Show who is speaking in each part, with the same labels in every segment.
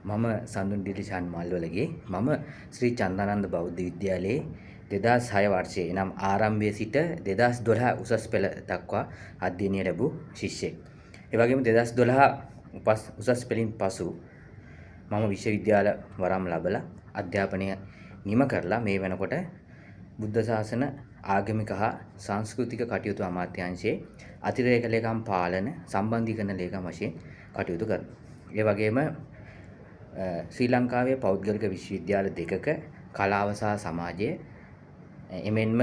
Speaker 1: මම සඳුන් ඩිලිෂාන් මල්වලගේ මම ශ්‍රී චන්දානන්ද බෞද්ධ විද්‍යාලයේ 2006 වර්ෂයේ නම් ආරම්භයේ සිට 2012 උසස් පෙළ දක්වා අධ්‍යයනය ලැබූ ශිෂ්‍යෙක්. ඒ වගේම 2012 උසස් පෙළින් පසු මම විශ්වවිද්‍යාල වරම් ලබලා අධ්‍යාපනය නිම කරලා මේ වෙනකොට බුද්ධ ශාසන ආගමික හා සංස්කෘතික කටයුතු අමාත්‍යාංශයේ අතිරේක ලේකම් පාලන සම්බන්ධීකරණ ලේකම් වශයෙන් කටයුතු කරනවා. ඒ වගේම ශ්‍රී ලංකාවේ පෞද්ගලික විශ්වවිද්‍යාල දෙකක කලාව සහ සමාජය එමෙන්ම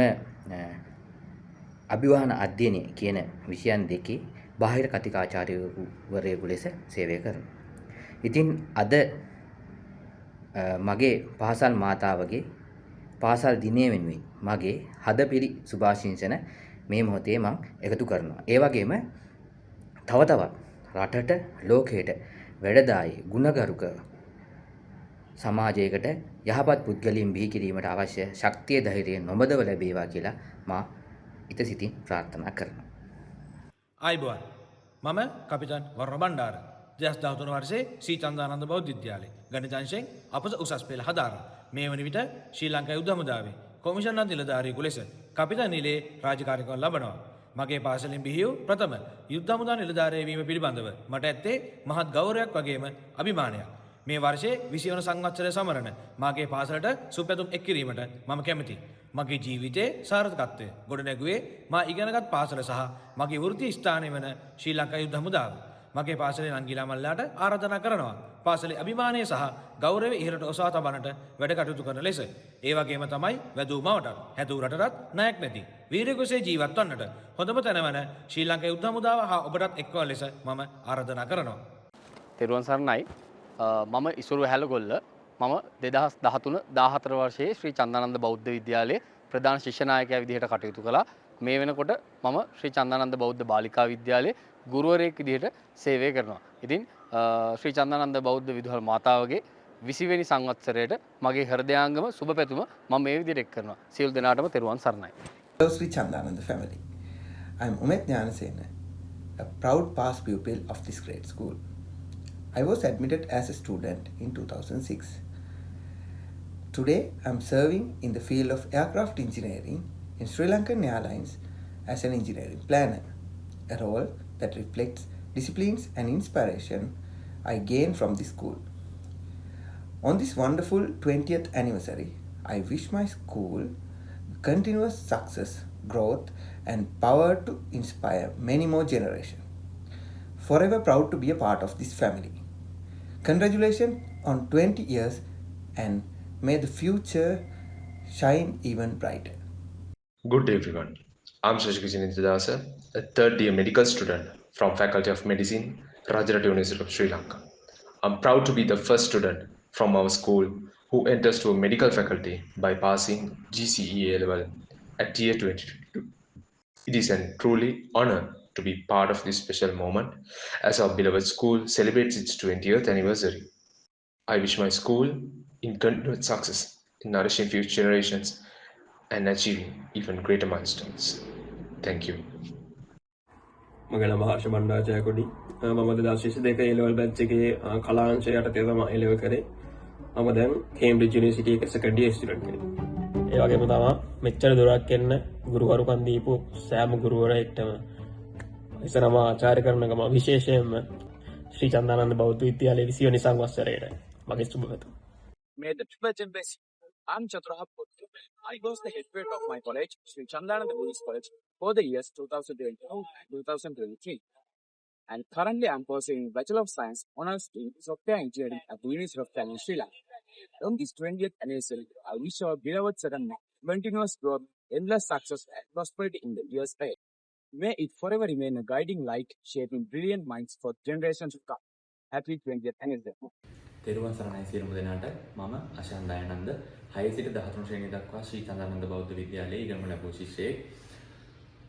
Speaker 1: අභිවාහන අධ්‍යයනය කියන විෂයන් දෙකේ බාහිර කතිකාචාර්යවරයෙකු ලෙස සේවය කරනවා. ඉතින් අද මගේ පාසල් මාතාවගේ පාසල් දිනය වෙනුවෙන් මගේ හදපිරි සුභාශිංසන මේ මොහොතේ මම එකතු කරනවා. ඒ වගේම තව තවත් රටට ලෝකයට වැඩදායි ගුණගරුක සමාජයකට යහපත් පුද්ගලයන් බිහි කිරීමට අවශ්‍ය ශක්තිය ධෛර්යය නොබදව ලැබේවා කියලා මා ඉත සිතින් ප්‍රාර්ථනා කරනවා.
Speaker 2: ආයිබෝන් මම කපිටන් වර්ණ බණ්ඩාර 2013 වර්ෂයේ ශ්‍රී චන්දානන්ද බෞද්ධ විද්‍යාලයේ ගණිතාංශයෙන් අපස උසස් පෙළ හදාරා මේ වන විට ශ්‍රී ලංකා යුද්ධ හමුදාවේ කොමිෂන් නිලධාරියෙකු ලෙස කපිටන් නිලයේ රාජකාරිකම් ලබනවා. මගේ පාසලෙන් බිහි වූ ප්‍රථම යුද්ධ හමුදා නිලධාරියෙක් වීම පිළිබඳව මට ඇත්තේ මහත් ගෞරවයක් වගේම අභිමානයක්. මේ වර්ෂයේ 20 වන සංවත්සරය සමරන මාගේ පාසලට සුපැතුම් එක් කිරීමට මම කැමැතියි. මගේ ජීවිතයේ සාර්ථකත්වය ගොඩනැගුවේ මා ඉගෙනගත් පාසල සහ මගේ වෘත්ති ස්ථානය වන ශ්‍රී ලංකා යුද්ධ හමුදාව. මගේ පාසලේ නංගිලා මල්ලාට ආරාධනා කරනවා පාසලේ අභිමානය සහ ගෞරවය ඉහළට ඔසවා තබන්නට වැඩ කටයුතු කරන ලෙස. ඒ වගේම තමයි වැදූ මවටත් හැදූ රටටත් ණයක් නැති වීරයෙකුසේ ජීවත් වන්නට හොඳම තැන වන ශ්‍රී ලංකා යුද්ධ හමුදාව හා ඔබටත් එක්වන ලෙස මම ආරාධනා කරනවා.
Speaker 3: තෙරුවන් සරණයි. මම ඉසුරු හැලගොල්ල මම 2013 14 වර්ෂයේ ශ්‍රී චන්දානන්ද බෞද්ධ විද්‍යාලයේ ප්‍රධාන ශිෂ්‍ය නායකයා විදිහට කටයුතු කළා. මේ වෙනකොට මම ශ්‍රී චන්දානන්ද බෞද්ධ බාලිකා විද්‍යාලයේ ගුරුවරයෙක් විදිහට සේවය කරනවා. ඉතින් ශ්‍රී චන්දානන්ද බෞද්ධ විදුහල් මාතාවගේ 20 වෙනි සංවත්සරයට මගේ හෘදයාංගම සුබ පැතුම මම මේ විදිහට එක් කරනවා. සියලු දෙනාටම තෙරුවන් සරණයි.
Speaker 4: Hello Sri Chandananda family. I am Umet Jnanasena, a proud past pupil of this great school. I was admitted as a student in 2006. Today, I am serving in the field of aircraft engineering in Sri Lankan Airlines as an engineering planner, a role that reflects disciplines and inspiration I gained from the school. On this wonderful 20th anniversary, I wish my school continuous success, growth, and power to inspire many more generations. Forever proud to be a part of this family. Congratulations on 20 years and may the future shine even brighter.
Speaker 5: Good day everyone. I'm Shashikishan Intidasa, a third year medical student from Faculty of Medicine, Rajarata University of Sri Lanka. I'm proud to be the first student from our school who enters to a medical faculty by passing GCEA level at year 2022. It is a truly honor to be part of this special moment as our beloved school celebrates its 20th anniversary. I wish my school in continued success in nourishing future generations and achieving even greater milestones. Thank you.
Speaker 6: මගේ නම හර්ෂ බණ්ඩාරජයකොඩි. මම 2022 A level batch එකේ කලාංශය යටතේ තමයි A level කරේ. මම දැන් Cambridge university එකේ second year student කෙනෙක්. ඒ වගේම තමයි මෙච්චර දුරක් එන්න ගුරුවරුකම් දීපු සෑම ගුරුවරයෙක්ටම ඉස්සරම ආචාර්ය කරන ගම විශේෂයෙන්ම ශ්‍රී චන්දානන්ද බෞද්ධ විද්‍යාලයේ 20 වෙනි සංවත්සරයට මගේ සුබ පැතුම්.
Speaker 7: May the triple embassy. I'm Chaturha Puttu. I was the head waiter of my college, Sri Chandananda Buddhist College, for the years 2022 and 2023. And currently I'm pursuing Bachelor of Science Honours in Software Engineering at the University of Talent, Sri Lanka. On this 20th anniversary, I wish our beloved Saran continuous growth, endless success and prosperity in the years ahead. May it forever remain a guiding light, shaping brilliant minds for generations to come. Happy 20th anniversary.
Speaker 8: තෙරුවන් සරණයි සියලුම දෙනාට. මම අශාන් දයානන්ද 6 සිට 13 ශ්‍රේණිය දක්වා ශ්‍රී චන්දානන්ද බෞද්ධ විද්‍යාලයේ ඉගෙනුම ලැබූ ශිෂ්‍යයෙක්.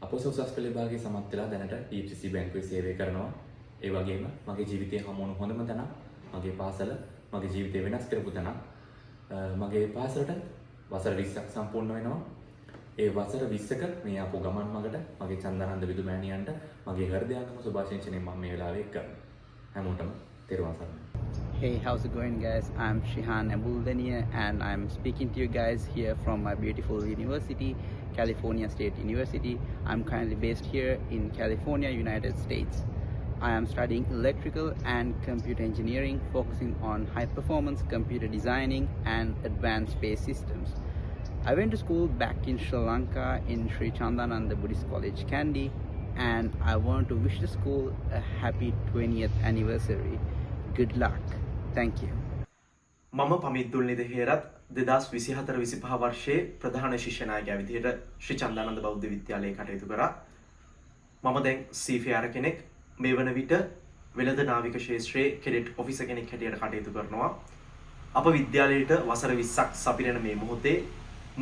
Speaker 8: අපොස උසස් පෙළ විභාගයේ සමත් වෙලා දැනට DFCC බැංකුවේ සේවය කරනවා. ඒ වගේම මගේ ජීවිතයේ හමුවුණු හොඳම තැන මගේ පාසල මගේ ජීවිතය වෙනස් කරපු තැන. මගේ පාසලට වසර 20ක් සම්පූර්ණ වෙනවා. ඒ වසර 20ක මේ ආපු ගමන් මගට මගේ චන්දානන්ද විදු මෑණියන්ට මගේ හෘදයාංගම සුභාශිංසනය මම මේ වෙලාවේ එක් කරනවා. හැමෝටම තෙරුවන් සරණයි.
Speaker 9: Hey, how's it going, guys? I'm Shihan Abuldania, and I'm speaking to you guys here from my beautiful university, California State University. I'm currently based here in California, United States. I am studying electrical and computer engineering, focusing on high performance computer designing and advanced space systems. I went to school back in Sri Lanka in Sri Chandananda Buddhist College, Kandy, and I want to wish the school a happy 20th anniversary. Good luck. Thank you.
Speaker 10: මම පමිද්දුල් නිදහේරත් 2024-25 වර්ෂයේ ප්‍රධාන ශිෂ්‍ය නායකයා විදිහට ශ්‍රී චන්දානන්ද බෞද්ධ විද්‍යාලයේ කටයුතු කරා. මම දැන් සීෆයාර කෙනෙක්, මේ වන විට වෙළඳ නාවික ශාස්ත්‍රයේ කෙඩට් ඔෆිසර් කෙනෙක් හැටියට කටයුතු කරනවා. අප විද්‍යාලයට වසර 20ක් සපිරෙන මේ මොහොතේ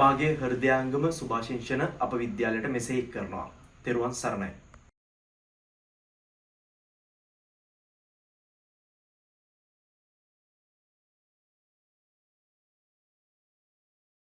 Speaker 10: මාගේ හෘදයාංගම සුභාශිංසන අප විද්‍යාලයට මෙසේජ් කරනවා. තෙරුවන් සරණයි.